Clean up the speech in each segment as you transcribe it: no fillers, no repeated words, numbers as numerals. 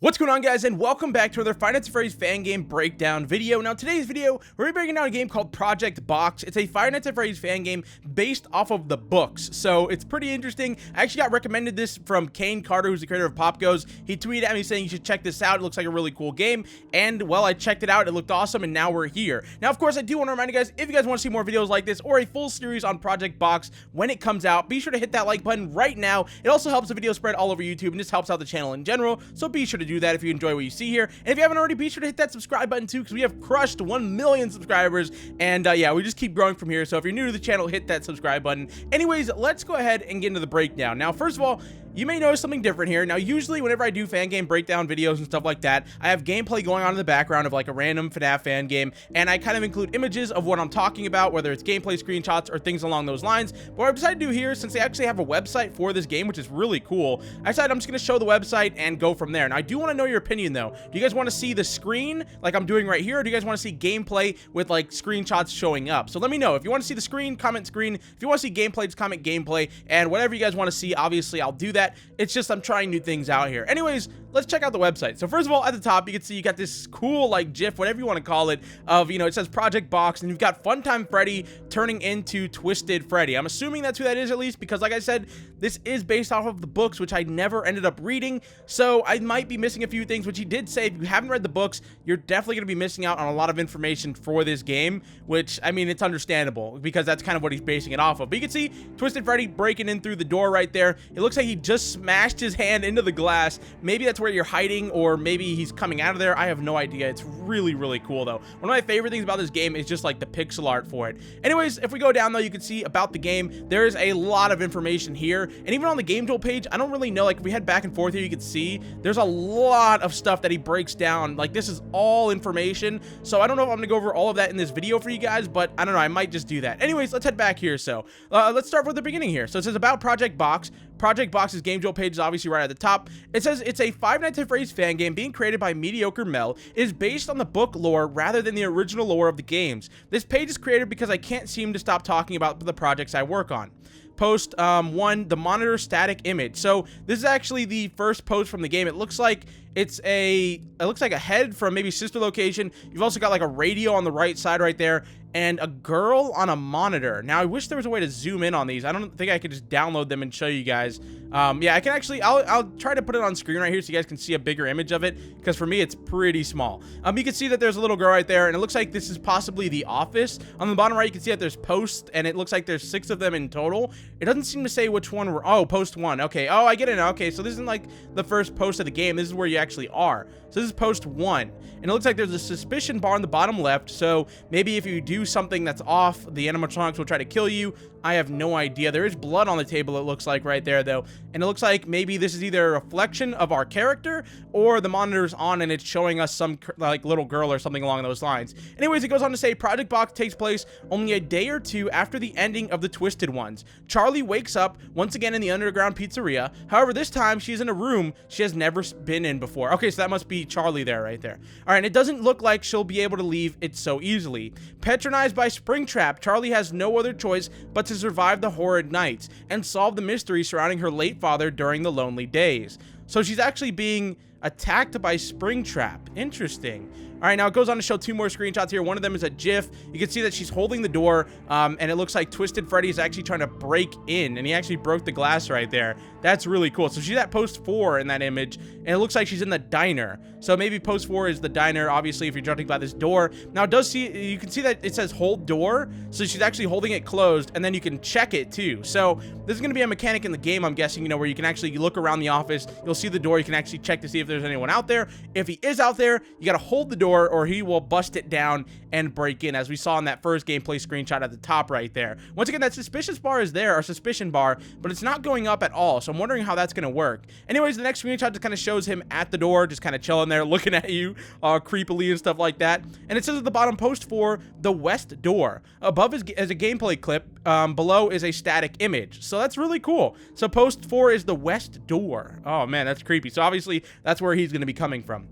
What's going on, guys, and welcome back to another Five Nights at Freddy's fan game breakdown video. Now, today's video, we're going to be breaking down a game called Project Box. It's a Five Nights at Freddy's fan game based off of the books, so it's pretty interesting. I actually got recommended this from Kane Carter, who's the creator of Pop Goes. He tweeted at me saying you should check this out. It looks like a really cool game, and, well, I checked it out. It looked awesome, and now we're here. Now, of course, I do want to remind you guys, if you guys want to see more videos like this or a full series on Project Box when it comes out, be sure to hit that like button right now. It also helps the video spread all over YouTube, and just helps out the channel in general, so be sure to do that if you enjoy what you see here. And if you haven't already, be sure to hit that subscribe button too, because we have crushed 1 million subscribers, and yeah, we just keep growing from here. So if you're new to the channel, hit that subscribe button. Anyways, let's go ahead and get into the breakdown. Now, first of all, you may notice something different here. Now, usually whenever I do fan game breakdown videos and stuff like that, I have gameplay going on in the background of like a random FNAF fan game, and I kind of include images of what I'm talking about, whether it's gameplay screenshots or things along those lines. But what I've decided to do here, since they actually have a website for this game, which is really cool, I decided I'm just going to show the website and go from there. Now, I do want to know your opinion though. Do you guys want to see the screen like I'm doing right here, or do you guys want to see gameplay with like screenshots showing up? So let me know. If you want to see the screen, comment screen. If you want to see gameplay, just comment gameplay, and whatever you guys want to see, obviously I'll do that. It's just I'm trying new things out here. Anyways, let's check out the website. So first of all, at the top, you can see you got this cool like GIF, whatever you want to call it, of, you know, it says Project Box, and you've got Funtime Freddy turning into Twisted Freddy. I'm assuming that's who that is, at least, because like I said, this is based off of the books, which I never ended up reading, so I might be missing a few things, which he did say if you haven't read the books, you're definitely going to be missing out on a lot of information for this game, which, I mean, it's understandable, because that's kind of what he's basing it off of. But you can see Twisted Freddy breaking in through the door right there. It looks like he just smashed his hand into the glass. Maybe that's where you're hiding, or maybe he's coming out of there. I have no idea. It's really, really cool, though. One of my favorite things about this game is just, like, the pixel art for it. Anyways, if we go down, though, you can see about the game. There's a lot of information here, and even on the game tool page, I don't really know. Like, if we head back and forth here, you can see there's a lot of stuff that he breaks down. Like, this is all information, so I don't know if I'm gonna go over all of that in this video for you guys, but I don't know, I might just do that. Anyways, let's head back here. So let's start with the beginning here. So it says about Project Box. Project Box's game jolt page is obviously right at the top. It says it's a Five Nights at Freddy's fan game being created by Mediocre Mel. It is based on the book lore rather than the original lore of the games. This page is created because I can't seem to stop talking about the projects I work on. Post 1, the monitor static image. So this is actually the first post from the game. It looks like it looks like a head from maybe Sister Location. You've also got like a radio on the right side right there, and a girl on a monitor. Now, I wish there was a way to zoom in on these. I don't think I could just download them and show you guys. Yeah, I can actually, I'll try to put it on screen right here so you guys can see a bigger image of it, because for me, it's pretty small. You can see that there's a little girl right there, and it looks like this is possibly the office. On the bottom right, you can see that there's posts, and it looks like there's 6 of them in total. It doesn't seem to say which one oh, post 1. Okay. Oh, I get it now. Okay, so this isn't like the first post of the game. This is where you actually are. So this is post 1, and it looks like there's a suspicion bar on the bottom left, so maybe if you do something that's off, the animatronics will try to kill you. I have no idea. There is blood on the table, it looks like, right there, though, and it looks like maybe this is either a reflection of our character, or the monitor's on and it's showing us some like little girl or something along those lines. Anyways, it goes on to say Project Box takes place only a day or two after the ending of the Twisted Ones. Charlie wakes up once again in the underground pizzeria. However, this time she's in a room she has never been in before. Okay, so that must be Charlie there, right there. All right, and it doesn't look like she'll be able to leave it so easily. Patronized by Springtrap, Charlie has no other choice but to survive the horrid nights and solve the mystery surrounding her late father during the lonely days. So she's actually being attacked by Springtrap. Interesting. All right, now it goes on to show 2 more screenshots here. One of them is a GIF. You can see that she's holding the door, and it looks like Twisted Freddy is actually trying to break in, and he actually broke the glass right there. That's really cool. So she's at post 4 in that image, and it looks like she's in the diner. So maybe post 4 is the diner, obviously, if you're judging by this door. Now, you can see that it says hold door, so she's actually holding it closed, and then you can check it too. So this is going to be a mechanic in the game, I'm guessing, you know, where you can actually look around the office. You'll see the door. You can actually check to see if there's anyone out there. If he is out there, you got to hold the door, or he will bust it down and break in, as we saw in that first gameplay screenshot at the top right there. Once again, that suspicious bar is there, or suspicion bar, but it's not going up at all, so I'm wondering how that's going to work. Anyways, the next screenshot just kind of shows him at the door, just kind of chilling there, looking at you creepily and stuff like that. And it says at the bottom, post 4, the west door. Above is a gameplay clip, below is a static image. So that's really cool. So post 4 is the west door. Oh man, that's creepy. So obviously that's where he's going to be coming from.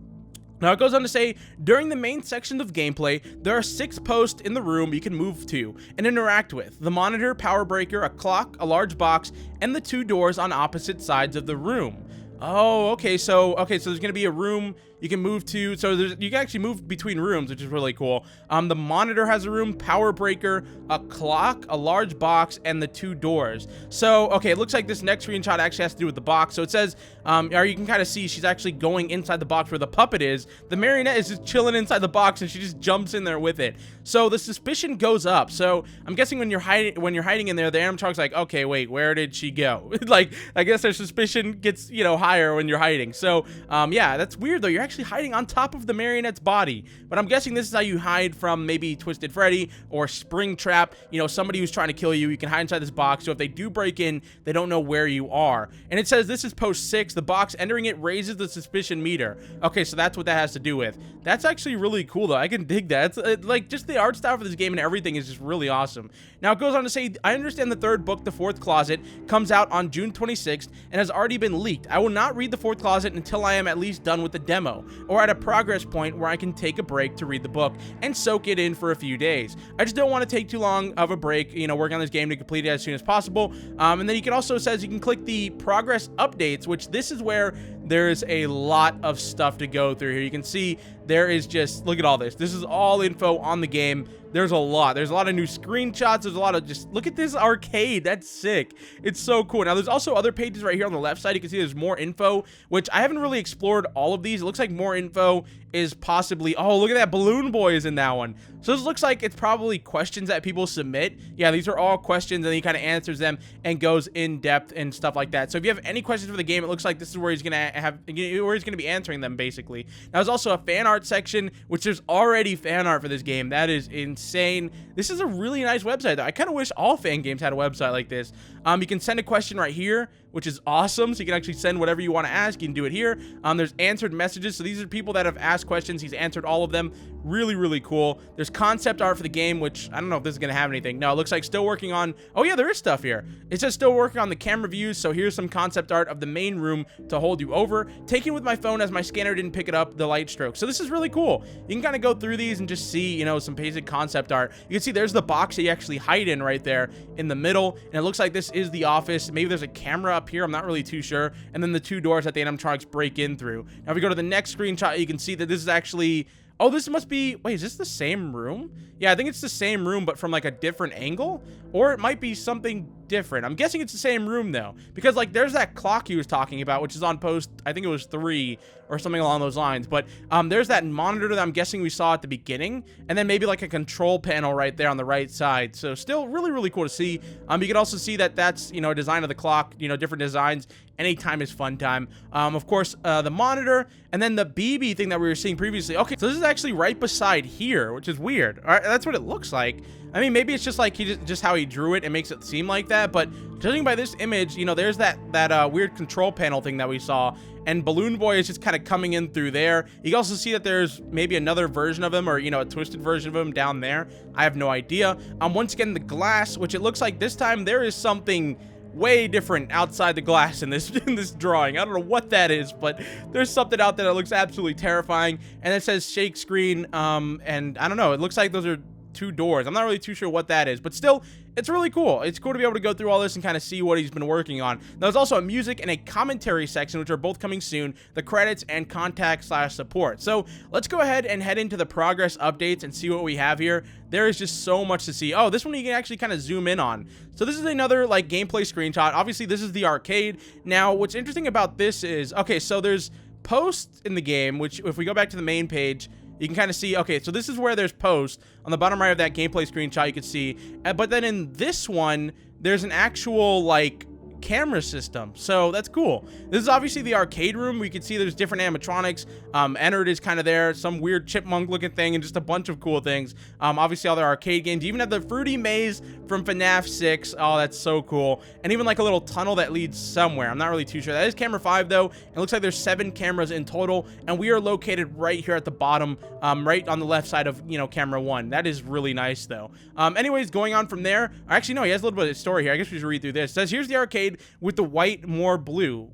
Now, it goes on to say, during the main section of gameplay, there are 6 posts in the room you can move to and interact with. The monitor, power breaker, a clock, a large box, and the 2 doors on opposite sides of the room. Oh, okay, so there's gonna be a room you can move to. So you can actually move between rooms, which is really cool. The monitor has a room, power breaker, a clock, a large box, and the 2 doors. So, okay, it looks like this next screenshot actually has to do with the box. So it says, or you can kind of see she's actually going inside the box where the puppet is. The marionette is just chilling inside the box, and she just jumps in there with it. So the suspicion goes up. So I'm guessing when you're hiding in there, the animatronic's like, okay, wait, where did she go? Like, I guess their suspicion gets, higher when you're hiding. So, yeah, that's weird though. You're actually hiding on top of the marionette's body. But I'm guessing this is how you hide from maybe Twisted Freddy or Springtrap. Somebody who's trying to kill you. You can hide inside this box. So if they do break in, they don't know where you are. And it says this is post 6. The box entering it raises the suspicion meter. Okay, so that's what that has to do with. That's actually really cool though. I can dig that. It's like just the art style for this game and everything is just really awesome. Now it goes on to say, I understand the 3rd book, The 4th Closet, comes out on June 26th and has already been leaked. I will not read The 4th Closet until I am at least done with the demo, or at a progress point where I can take a break to read the book and soak it in for a few days. I just don't want to take too long of a break, working on this game to complete it as soon as possible. And then you can also, says you can click the progress updates, which this is where there's a lot of stuff to go through here. You can see there is just, look at all this. This is all info on the game. There's a lot. There's a lot of new screenshots. There's a lot of just, look at this arcade. That's sick. It's so cool. Now, there's also other pages right here on the left side. You can see there's more info, which I haven't really explored all of these. It looks like more info is possibly, oh, look at that. Balloon Boy is in that one. So this looks like it's probably questions that people submit. Yeah, these are all questions, and he kind of answers them and goes in depth and stuff like that. So if you have any questions for the game, it looks like this is where he's gonna be answering them, basically. Now, there's also a fan art section, which there's already fan art for this game. That is insane. This is a really nice website, though. I kind of wish all fan games had a website like this. You can send a question right here, which is awesome. So you can actually send whatever you want to ask. You can do it here. There's answered messages. So these are people that have asked questions. He's answered all of them. Really, really cool. There's concept art for the game, which I don't know if this is going to have anything. No, it looks like still working on, oh yeah, there is stuff here. It says still working on the camera views. So here's some concept art of the main room to hold you over. Taken with my phone as my scanner didn't pick it up, the light stroke. So this is really cool. You can kind of go through these and just see, some basic concept art. You can see there's the box that you actually hide in right there in the middle. And it looks like this is the office. Maybe there's a camera up here. I'm not really too sure. And then the 2 doors that the animatronics break in through. Now, if we go to the next screenshot, you can see that this is actually, oh, this must be, wait, is this the same room? Yeah, I think it's the same room, but from like a different angle, or it might be something different. I'm guessing it's the same room though, because like there's that clock he was talking about, which is on post, I think it was 3 or something along those lines. But there's that monitor that I'm guessing we saw at the beginning, and then maybe like a control panel right there on the right side. So still really, really cool to see. You can also see that that's, a design of the clock, different designs. Anytime is fun time. Of course, the monitor, and then the BB thing that we were seeing previously. Okay, so this is actually right beside here, which is weird. All right, that's what it looks like. I mean, maybe it's just like he just how he drew it and makes it seem like that. But judging by this image, there's that weird control panel thing that we saw, and Balloon Boy is just kind of coming in through there. You can also see that there's maybe another version of him, or a twisted version of him down there. I have no idea. Once again, the glass, which it looks like this time there is something way different outside the glass in this drawing. I don't know what that is, but there's something out there that looks absolutely terrifying. And it says shake screen, and I don't know, it looks like those are 2 doors. I'm not really too sure what that is, but still, it's really cool. It's cool to be able to go through all this and kind of see what he's been working on. There's also a music and a commentary section, which are both coming soon, the credits and contact/support. So let's go ahead and head into the progress updates and see what we have here. There is just so much to see. Oh, this one you can actually kind of zoom in on. So this is another like gameplay screenshot. Obviously, this is the arcade. Now, what's interesting about this is, okay, so there's posts in the game, which if we go back to the main page, you can kind of see, okay, so this is where there's posts. On the bottom right of that gameplay screenshot, you can see. But then in this one, there's an actual, like, camera system. So that's cool. This is obviously the arcade room. We can see there's different animatronics. Ennard is kind of there, some weird chipmunk looking thing, and just a bunch of cool things. Obviously all their arcade games. You even have the fruity maze from FNAF 6. Oh, that's so cool. And even like a little tunnel that leads somewhere. I'm not really too sure. That is camera 5 though. It looks like there's 7 cameras in total, and we are located right here at the bottom, right on the left side of, camera 1. That is really nice though. Anyways, going on from there, actually no, he has a little bit of story here. I guess we should read through this. It says, here's the arcade. shade with the white more blue.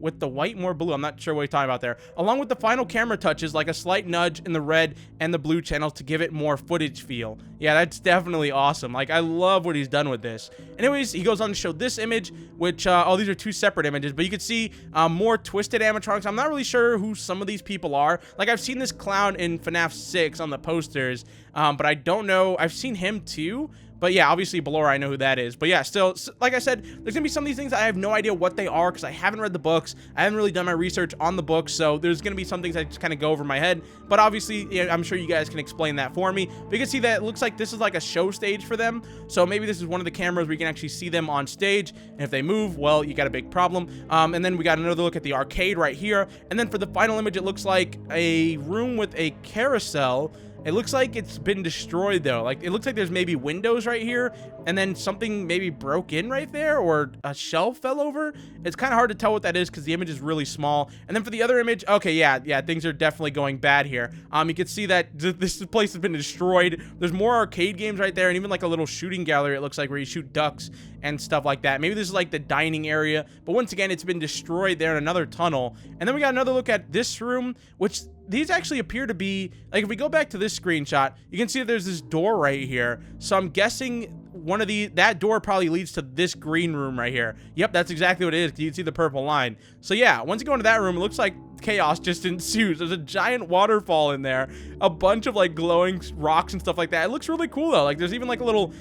I'm not sure what you're talking about there. Along with the final camera touches, like a slight nudge in the red and the blue channels to give it more footage feel. Yeah, that's definitely awesome. Like, I love what he's done with this. Anyways, he goes on to show this image, which, oh, these are two separate images, but you can see more twisted animatronics. I'm not really sure who some of these people are. Like, I've seen this clown in FNAF 6 on the posters, but I don't know. I've seen him too. But yeah, obviously Ballora, I know who that is. But yeah, still, like I said, there's gonna be some of these things I have no idea what they are because I haven't read the books. I haven't really done my research on the books, so there's gonna be some things that just kind of go over my head. But obviously, yeah, I'm sure you guys can explain that for me. But you can see that it looks like this is like a show stage for them. So maybe this is one of the cameras where you can actually see them on stage. And if they move, well, you got a big problem. And then we got another look at the arcade right here. And then for the final image, it looks like a room with a carousel. It looks like it's been destroyed though. Like, it looks like there's maybe windows right here and then something maybe broke in right there, or a shelf fell over. It's kind of hard to tell what that is because the image is really small. And then for the other image, okay, yeah, things are definitely going bad here. You can see that this place has been destroyed. There's more arcade games right there, and even like a little shooting gallery, it looks like, where you shoot ducks and stuff like that. Maybe this is like the dining area, but once again, it's been destroyed there in another tunnel. And then we got another look at this room, which these actually appear to be, like, if we go back to this screenshot, you can see that there's this door right here. So I'm guessing one of that door probably leads to this green room right here. Yep, that's exactly what it is. You can see the purple line. So yeah, once you go into that room, it looks like chaos just ensues. There's a giant waterfall in there, a bunch of like glowing rocks and stuff like that. It looks really cool though. Like, there's even like a little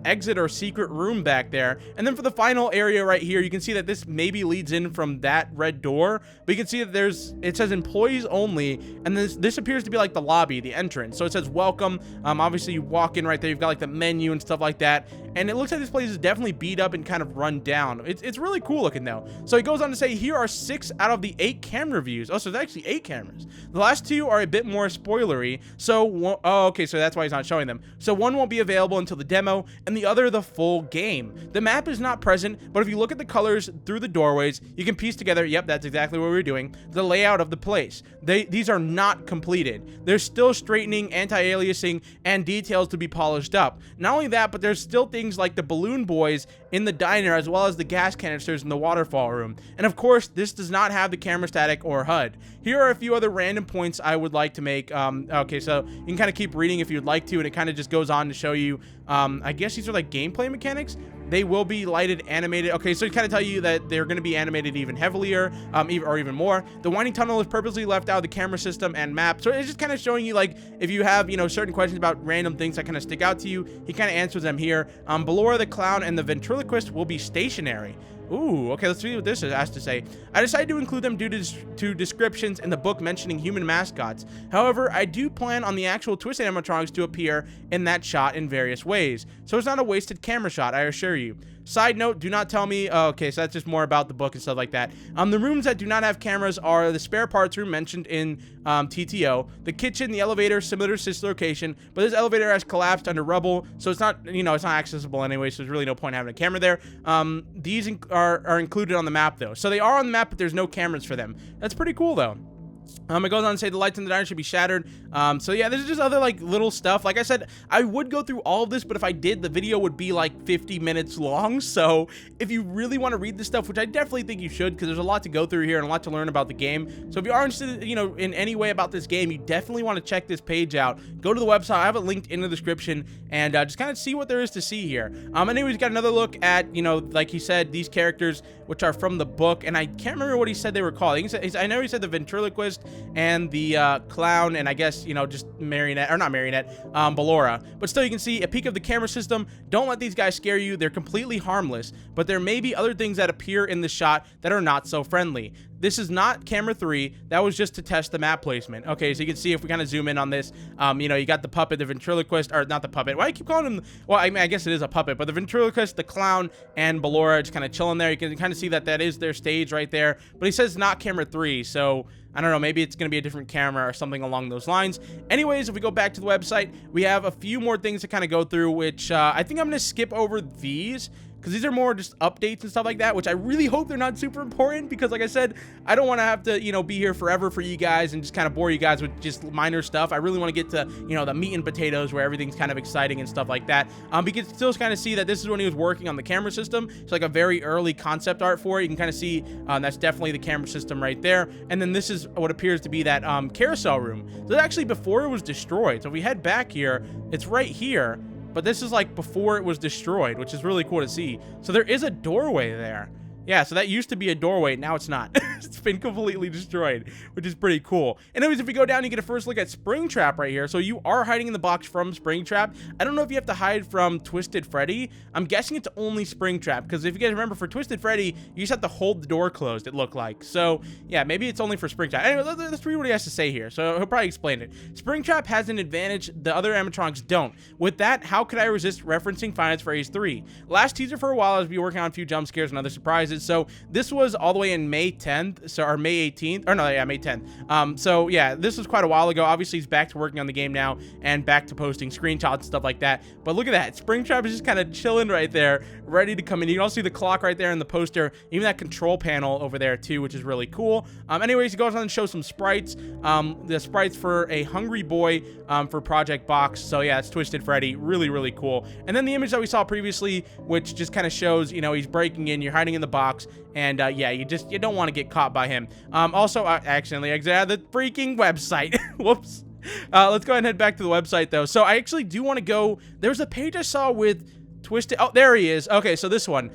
exit or secret room back there. And then for the final area right here, you can see that this maybe leads in from that red door, but you can see that it says employees only, and this appears to be like the lobby, the entrance. So it says welcome. Obviously you walk in right there, you've got like the menu and stuff like that, and it looks like this place is definitely beat up and kind of run down. It's really cool looking though. So he goes on to say, here are 6 out of the 8 camera views. Oh, so there's actually 8 cameras. The last 2 are a bit more spoilery. So, oh, okay, so that's why he's not showing them. So one won't be available until the demo, and the other the full game. The map is not present, but if you look at the colors through the doorways, you can piece together, yep, that's exactly what we're doing, the layout of the place. These are not completed. There's still straightening, anti-aliasing, and details to be polished up. Not only that, but there's still things like the balloon boys in the diner, as well as the gas canisters in the waterfall room. And of course, this does not have the camera static or HUD. Here are a few other random points I would like to make. Okay, so you can kind of keep reading if you'd like to, and it kind of just goes on to show you, I guess these are like gameplay mechanics. They will be lighted, animated. Okay, so it kind of tell you that they're going to be animated even heavier, or even more. The winding tunnel is purposely left out of the camera system and map. So it's just kind of showing you, like, if you have, certain questions about random things that kind of stick out to you, he kind of answers them here. Ballora the clown and the ventriloquist will be stationary. Ooh, okay, let's see what this has to say. I decided to include them due to descriptions in the book mentioning human mascots. However, I do plan on the actual twisted animatronics to appear in that shot in various ways. So it's not a wasted camera shot, I assure you. Side note, do not tell me, okay, so that's just more about the book and stuff like that. The rooms that do not have cameras are the spare parts room mentioned in TTO, the kitchen, the elevator, similar to this location, but this elevator has collapsed under rubble, so it's not, it's not accessible anyway, so there's really no point having a camera there. These are included on the map though. So they are on the map, but there's no cameras for them. That's pretty cool though. It goes on to say the lights in the diner should be shattered. So yeah, there's just other like little stuff. Like I said, I would go through all of this, but if I did, the video would be like 50 minutes long. So if you really want to read this stuff, which I definitely think you should, because there's a lot to go through here and a lot to learn about the game. So if you are interested, in any way about this game, you definitely want to check this page out. Go to the website. I have it linked in the description, and just kind of see what there is to see here. Anyways, got another look at, like he said, these characters, which are from the book, and I can't remember what he said they were called. I know he said the ventriloquist and the clown, and I guess, just marionette, or not marionette, Ballora. But still, you can see a peek of the camera system. Don't let these guys scare you. They're completely harmless, but there may be other things that appear in the shot that are not so friendly. This is not camera 3. That was just to test the map placement. Okay, so you can see if we kind of zoom in on this, you got the puppet, the ventriloquist, or not the puppet. Why do I keep calling him? Well, I mean, I guess it is a puppet, but the ventriloquist, the clown, and Ballora just kind of chilling there. You can kind of see that is their stage right there. But he says not camera 3, so I don't know, maybe it's going to be a different camera or something along those lines. Anyways, if we go back to the website, we have a few more things to kind of go through, which I think I'm going to skip over these because these are more just updates and stuff like that, which I really hope they're not super important, because like I said, I don't want to have to, you know, be here forever for you guys and just kind of bore you guys with just minor stuff. I really want to get to, you know, the meat and potatoes where everything's kind of exciting and stuff like that. You can still kind of see that this is when he was working on the camera system. It's like a very early concept art for it. You can kind of see that's definitely the camera system right there. And then this is what appears to be that carousel room. So that's actually before it was destroyed. So if we head back here, it's right here, but this is like before it was destroyed, which is really cool to see. So there is a doorway there. Yeah, so that used to be a doorway. Now it's not. It's been completely destroyed, which is pretty cool. Anyways, if we go down, you get a first look at Springtrap right here. So you are hiding in the box from Springtrap. I don't know if you have to hide from Twisted Freddy. I'm guessing it's only Springtrap, because if you guys remember, for Twisted Freddy, you just have to hold the door closed, it looked like. So yeah, maybe it's only for Springtrap. Anyway, let's read what he has to say here. So he'll probably explain it. Springtrap has an advantage the other animatronics don't. With that, how could I resist referencing Five Nights at Freddy's 3? Last teaser for a while, I was working on a few jump scares and other surprises. So this was all the way in May 10th, so or May 18th, or no, yeah, May 10th. So yeah, this was quite a while ago. Obviously, he's back to working on the game now and back to posting screenshots and stuff like that. But look at that, Springtrap is just kind of chilling right there, ready to come in. You can also see the clock right there in the poster, even that control panel over there too, which is really cool. Anyways, he goes on and shows some sprites. The sprites for a hungry boy for Project Box. So yeah, it's Twisted Freddy, really, really cool. And then the image that we saw previously, which just kind of shows, you know, he's breaking in, you're hiding in the box. And yeah, you don't want to get caught by him. Also, I accidentally exited the freaking website. Whoops. Let's go ahead and head back to the website though. So I actually do want to go. There's a page I saw with Twisted. Oh, there he is. Okay, so this one.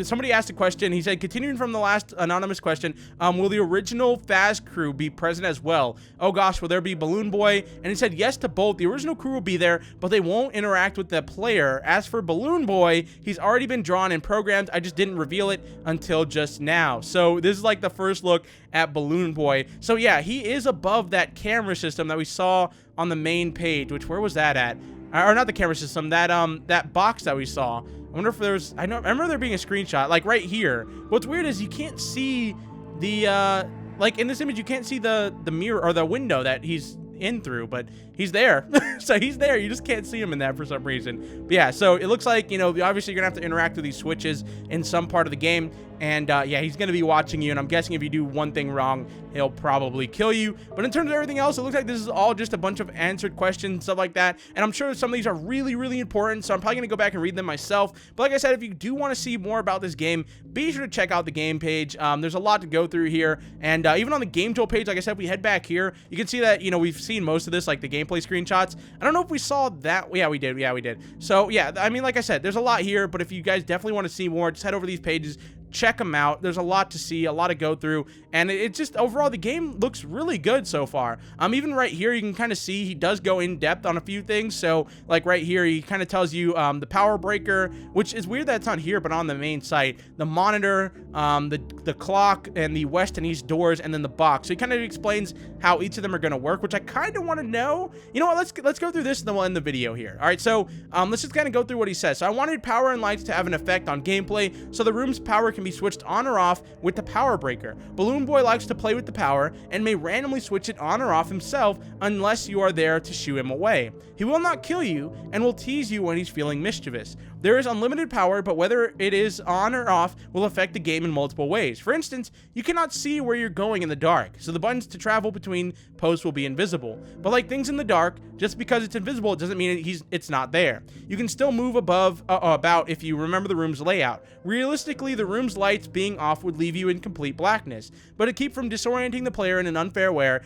Somebody asked a question. He said, continuing from the last anonymous question, will the original Faz crew be present as well? Oh gosh, will there be Balloon Boy? And he said yes to both. The original crew will be there, but they won't interact with the player. As for Balloon Boy, he's already been drawn and programmed. I just didn't reveal it until just now. So this is like the first look at Balloon Boy. So yeah, he is above that camera system that we saw on the main page, which, where was that at? Or not the camera system, that box that we saw. I wonder if there's, I remember there being a screenshot, like right here. What's weird is you can't see the, like in this image, you can't see the mirror or the window that he's in through, but he's there. So he's there, you just can't see him in that for some reason. But yeah, so it looks like, you know, obviously you're gonna have to interact with these switches in some part of the game. And yeah, he's gonna be watching you, and I'm guessing if you do one thing wrong, he'll probably kill you. But in terms of everything else, it looks like this is all just a bunch of answered questions, stuff like that. And I'm sure some of these are really, really important, so I'm probably gonna go back and read them myself. But like I said, if you do want to see more about this game, be sure to check out the game page. There's a lot to go through here, and even on the game tool page, like I said, if we head back here, you can see that, you know, we've seen most of this, like the gameplay screenshots. I don't know if we saw that. Yeah, we did. Yeah, we did. So yeah, I mean, like I said, there's a lot here, but if you guys definitely want to see more, just head over to these pages. Check them out. There's a lot to see, a lot to go through, and it just overall the game looks really good so far. Even right here you can kind of see he does go in depth on a few things. So like right here he kind of tells you the power breaker, which is weird that it's not here but on the main site, the monitor, the clock, and the west and east doors, and then the box. So he kind of explains how each of them are going to work, which I kind of want to know. You know what, let's go through this and then we'll end the video here. All right, so let's just kind of go through what he says. So I wanted power and lights to have an effect on gameplay, so the room's power can be switched on or off with the power breaker. Balloon Boy likes to play with the power and may randomly switch it on or off himself unless you are there to shoo him away. He will not kill you and will tease you when he's feeling mischievous. There is unlimited power, but whether it is on or off will affect the game in multiple ways. For instance, you cannot see where you're going in the dark, so the buttons to travel between posts will be invisible. But like things in the dark, just because it's invisible, it doesn't mean it's not there. You can still move about if you remember the room's layout. Realistically, the room's lights being off would leave you in complete blackness, but to keep from disorienting the player in an unfair way,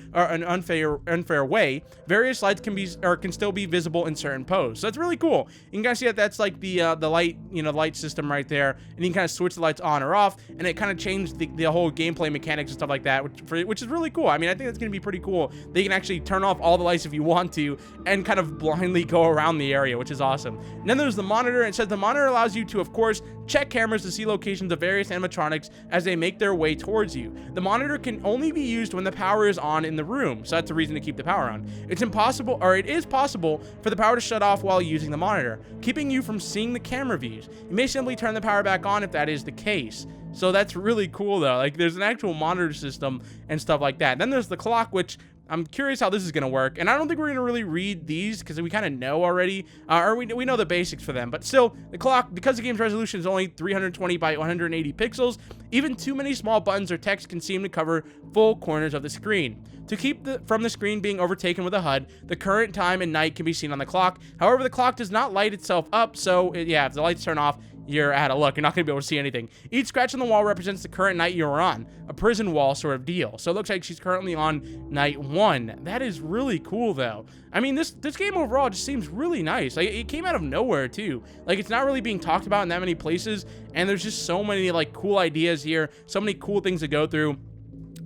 various lights can still be visible in certain poses. So it's really cool. You can kind of see that that's like the light, you know, light system right there, and you can kind of switch the lights on or off, and it kind of changed the whole gameplay mechanics and stuff like that, which is really cool. I mean, I think that's going to be pretty cool. They can actually turn off all the lights if you want to and kind of blindly go around the area, which is awesome. And then there's the monitor. It says the monitor allows you to, of course, check cameras to see locations of various animatronics as they make their way towards you. The monitor can only be used when the power is on in the room, so that's the reason to keep the power on. It is possible for the power to shut off while using the monitor, keeping you from seeing the camera views. You may simply turn the power back on if that is the case. So that's really cool though. Like there's an actual monitor system and stuff like that. Then there's the clock, which I'm curious how this is gonna work, and I don't think we're gonna really read these because we kind of know already, or we know the basics for them. But still, the clock, because the game's resolution is only 320 by 180 pixels, even too many small buttons or text can seem to cover full corners of the screen. To keep from the screen being overtaken with a HUD, the current time and night can be seen on the clock. However, the clock does not light itself up, so yeah, if the lights turn off, you're out of luck. You're not going to be able to see anything. Each scratch on the wall represents the current night you're on, a prison wall sort of deal. So it looks like she's currently on night 1. That is really cool, though. I mean, this game overall just seems really nice. Like, it came out of nowhere, too. Like, it's not really being talked about in that many places, and there's just so many, like, cool ideas here, so many cool things to go through.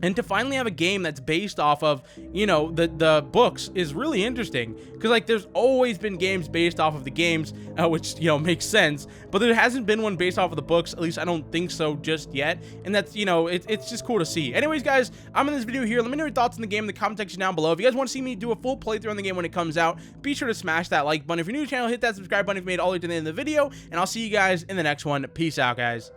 And to finally have a game that's based off of, you know, the books is really interesting. Because, like, there's always been games based off of the games, which, you know, makes sense. But there hasn't been one based off of the books. At least I don't think so just yet. And that's, you know, it's just cool to see. Anyways, guys, I'm in this video here. Let me know your thoughts on the game in the comment section down below. If you guys want to see me do a full playthrough on the game when it comes out, be sure to smash that like button. If you're new to the channel, hit that subscribe button if you made it all the way to the end of the video. And I'll see you guys in the next one. Peace out, guys.